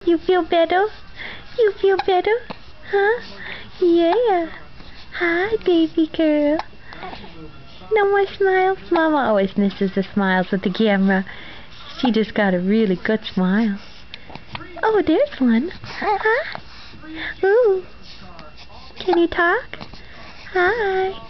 You feel better? You feel better? Huh? Yeah. Hi, baby girl. No more smiles? Mama always misses the smiles with the camera. She just got a really good smile. Oh, there's one. Huh? Ooh. Can you talk? Hi.